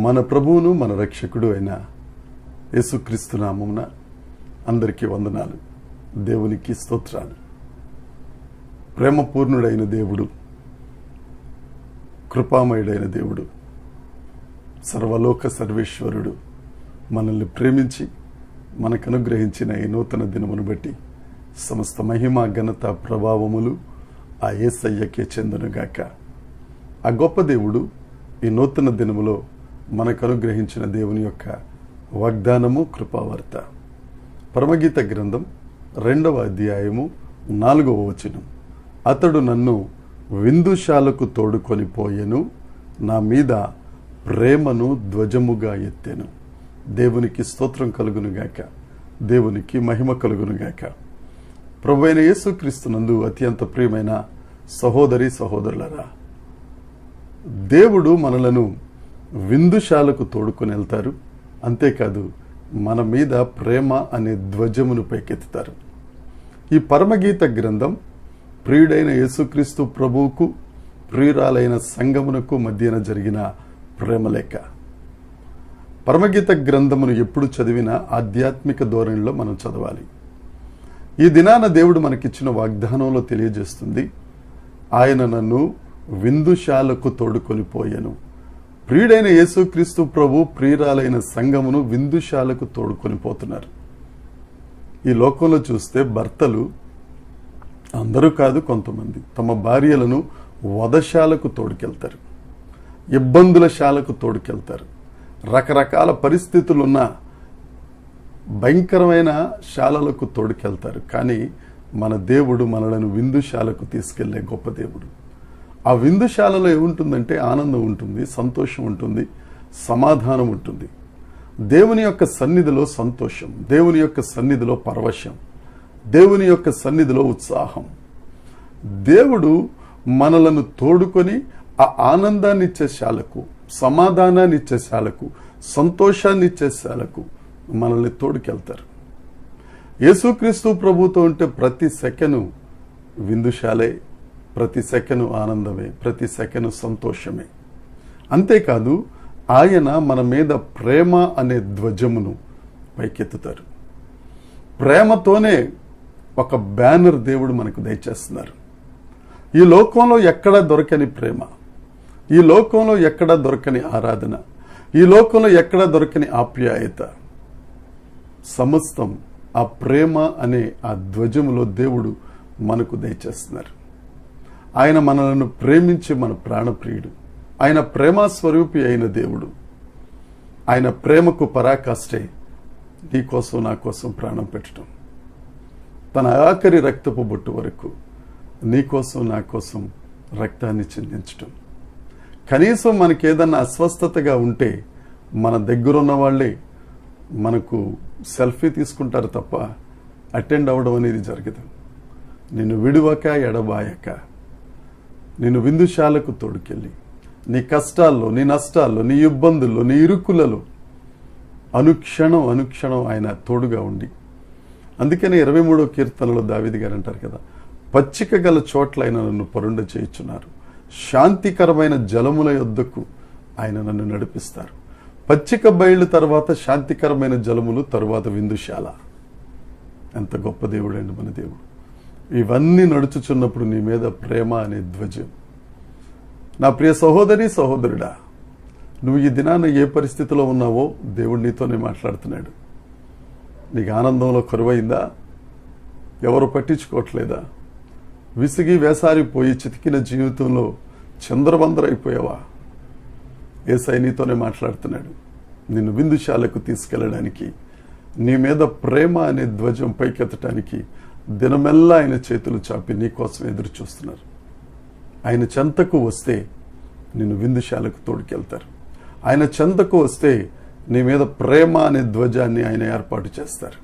మన ప్రభువును మన రక్షకుడు అయిన యేసుక్రీస్తు నామమున అందరికీ వందనాలు. దేవునికి స్తోత్రాలు. ప్రేమపూర్ణుడైన దేవుడు, కృపామయుడైన దేవుడు, సర్వలోక సర్వేశ్వరుడు మనల్ని ప్రేమించి మనకు అనుగ్రహించిన ఈ నూతన దినమును బట్టి సమస్త మహిమ, ఘనత, ప్రభావములు ఆ యేసయ్యకే చెందునుగాక. ఆ గొప్ప దేవుడు ఈ నూతన దినములో మనకు అనుగ్రహించిన దేవుని యొక్క వాగ్దానము, కృపావార్త. పరమగీత గ్రంథం 2వ అధ్యాయము 4వ వచనం. అతడు నన్ను విందుశాలకు తోడుకొని పోయెను, నా మీద ప్రేమను ధ్వజముగా ఎత్తెను. దేవునికి స్తోత్రం కలుగునుగాక, దేవునికి మహిమ కలుగునుగాక. ప్రభువైన యేసుక్రీస్తునందు అత్యంత ప్రియమైన సహోదరి సహోదరులరా, దేవుడు మనలను విందుశాలకు తోడుకొని వెళ్తారు. అంతేకాదు, మన మీద ప్రేమ అనే ధ్వజమును పైకెత్తుతారు. ఈ పరమగీత గ్రంథం ప్రియుడైన యేసుక్రీస్తు ప్రభువుకు, ప్రియురాలైన సంఘమునకు మధ్యన జరిగిన ప్రేమలేఖ. పరమగీత గ్రంథమును ఎప్పుడు చదివినా ఆధ్యాత్మిక ధోరణిలో మనం చదవాలి. ఈ దినాన దేవుడు మనకిచ్చిన వాగ్దానంలో తెలియజేస్తుంది, ఆయన నన్ను విందుశాలకు తోడుకొని పోయెను. ప్రియుడైన యేసుక్రీస్తు ప్రభు ప్రియురాలైన సంఘమును విందుశాలకు తోడుకొని పోతున్నారు. ఈ లోకంలో చూస్తే భర్తలు, అందరూ కాదు కొంతమంది, తమ భార్యలను వధశాలకు తోడుకెళ్తారు, ఇబ్బందుల శాలకు తోడుకెళ్తారు. రకరకాల పరిస్థితులున్న భయంకరమైన శాలలకు తోడుకెళ్తారు. కానీ మన దేవుడు మనలను విందుశాలకు తీసుకెళ్లే గొప్ప దేవుడు. ఆ విందుశాలలో ఏముంటుందంటే ఆనందం ఉంటుంది, సంతోషం ఉంటుంది, సమాధానం ఉంటుంది. దేవుని యొక్క సన్నిధిలో సంతోషం, దేవుని యొక్క సన్నిధిలో పరవశం, దేవుని యొక్క సన్నిధిలో ఉత్సాహం. దేవుడు మనలను తోడుకొని ఆ ఆనందాన్ని ఇచ్చే శాలకు, సమాధానాన్ని ఇచ్చే శాలకు, సంతోషాన్ని ఇచ్చే శాలకు మనల్ని తోడుకెళ్తారు. యేసుక్రీస్తు ప్రభుతో ఉంటే ప్రతి సెకను విందుశాలే, ప్రతి సెకను ఆనందమే, ప్రతి సెకను సంతోషమే. అంతేకాదు, ఆయన మన మీద ప్రేమ అనే ధ్వజమును పైకెత్తుతారు. ప్రేమతోనే ఒక బ్యానర్ దేవుడు మనకు దయచేస్తున్నారు. ఈ లోకంలో ఎక్కడా దొరకని ప్రేమ, ఈ లోకంలో ఎక్కడా దొరకని ఆరాధన, ఈ లోకంలో ఎక్కడా దొరకని ఆప్యాయత, సమస్తం ఆ ప్రేమ అనే ఆ ధ్వజములో దేవుడు మనకు దయచేస్తున్నారు. ఆయన మనలను ప్రేమించి మన ప్రాణప్రియుడు. ఆయన ప్రేమ స్వరూపి అయిన దేవుడు. ఆయన ప్రేమకు పరాకాష్టే నీ కోసం, నా కోసం ప్రాణం పెట్టడం. తన ఆఖరి రక్తపు బొట్టు వరకు నీ కోసం, నా కోసం రక్తాన్ని చిందించటం. కనీసం మనకేదన్నా అస్వస్థతగా ఉంటే మన దగ్గరున్న వాళ్ళే మనకు సెల్ఫీ తీసుకుంటారు తప్ప అటెండ్ అవ్వడం అనేది జరగదు. నిన్ను విడువక ఎడబాయక నిన్ను విందుశాలకు తోడుకెళ్ళి నీ కష్టాల్లో, నీ నష్టాల్లో, నీ ఇబ్బందుల్లో, నీ ఇరుకులలో అనుక్షణం అనుక్షణం ఆయన తోడుగా ఉండి, అందుకని 23వ కీర్తనలో దావీదు గారు అంటారు కదా, పచ్చిక గల చోట్ల ఆయన నన్ను పరుండ చేయుచున్నారు, శాంతికరమైన జలముల యొద్దకు ఆయన నన్ను నడిపిస్తారు. పచ్చిక బయళ్ళు తర్వాత శాంతికరమైన జలములు, తరువాత విందుశాల. ఎంత గొప్ప దేవుడండి మన దేవుడు. ఇవన్నీ నడుచుచున్నప్పుడు నీ మీద ప్రేమ అనే ధ్వజం. నా ప్రియ సహోదరి సహోదరుడా, నువ్వు ఈ దినాన ఏ పరిస్థితిలో ఉన్నావో దేవుడు నీతోనే మాట్లాడుతున్నాడు. నీకు ఆనందంలో కరువైందా? ఎవరు పట్టించుకోవట్లేదా? విసిగి వేసారిపోయి చితికిన జీవితంలో చంద్రబందరైపోయావా? యేసయ్య నీతోనే మాట్లాడుతున్నాడు. నిన్ను విందుశాలకు తీసుకెళ్ళడానికి, నీ మీద ప్రేమ అనే ధ్వజం పైకెత్తడానికి దినమెల్లా ఆయన చేతులు చాపి నీ కోసం ఎదురు చూస్తున్నారు. ఆయన చెంతకు వస్తే నిన్ను విందుశాలకు తోడుకెళ్తారు. ఆయన చెంతకు వస్తే నీ మీద ప్రేమ అనే ధ్వజాన్ని ఆయన ఏర్పాటు చేస్తారు.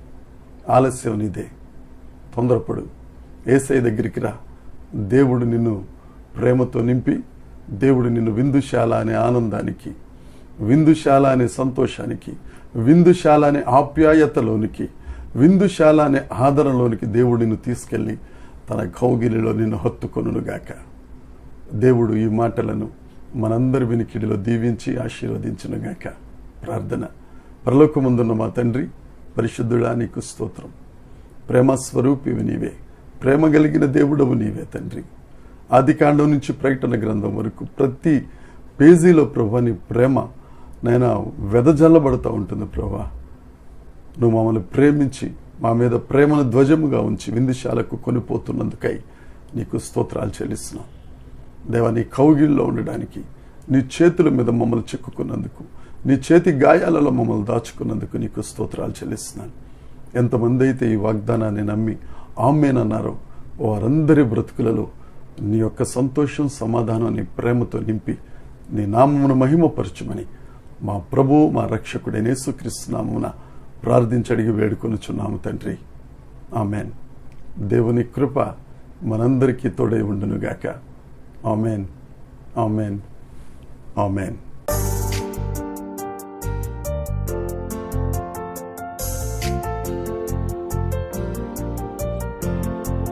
ఆలస్యం నీదే, తొందరపడు, యేసయ్య దగ్గరికి రా. దేవుడు నిన్ను ప్రేమతో నింపి, దేవుడు నిన్ను విందుశాల అనే ఆనందానికి, విందుశాల అనే సంతోషానికి, విందుశాల అనే ఆప్యాయతలోనికి, విందుశాల అనే ఆదరణలోనికి దేవుడిని తీసుకెళ్లి తన కౌగిలిలో నిన్ను హత్తుకొనుగాక. దేవుడు ఈ మాటలను మనందరి వినికిడిలో దీవించి ఆశీర్వదించునుగాక. ప్రార్థన. పరలోకమందున్న మా తండ్రి, పరిశుద్ధుడా, నీకు స్తోత్రం. ప్రేమ స్వరూపివి నీవే, ప్రేమ కలిగిన దేవుడవు నీవే తండ్రి. ఆదికాండం నుంచి ప్రకటన గ్రంథం వరకు ప్రతి పేజీలో ప్రభా నీ ప్రేమ నైనా వెదజల్లబడుతూ ఉంటుంది. ప్రభా, నువ్వు మమ్మల్ని ప్రేమించి మా మీద ప్రేమను ధ్వజముగా ఉంచి విందుశాలకు కొనిపోతున్నందుకై నీకు స్తోత్రాలు చెల్లిస్తున్నాం. దేవా, నీ కౌగిల్లో ఉండడానికి, నీ చేతుల మీద మమ్మల్ని చిక్కుకున్నందుకు, నీ చేతి గాయాలలో మమ్మల్ని దాచుకున్నందుకు నీకు స్తోత్రాలు చెల్లిస్తున్నాను. ఎంతమంది అయితే ఈ వాగ్దానాన్ని నమ్మి ఆమేనన్నారో వారందరి బ్రతుకులలో నీ యొక్క సంతోషం, సమాధానం, నీ ప్రేమతో నింపి నీ నామమును మహిమపరచుమని మా ప్రభువు, మా రక్షకుడైన యేసుక్రీస్తు నామమున ప్రార్థించి అడిగి వేడుకొనుచున్నాము తండ్రి. ఆమెన్. దేవుని కృప మనందరికీ తోడై ఉండునుగాక. Amen, amen, amen.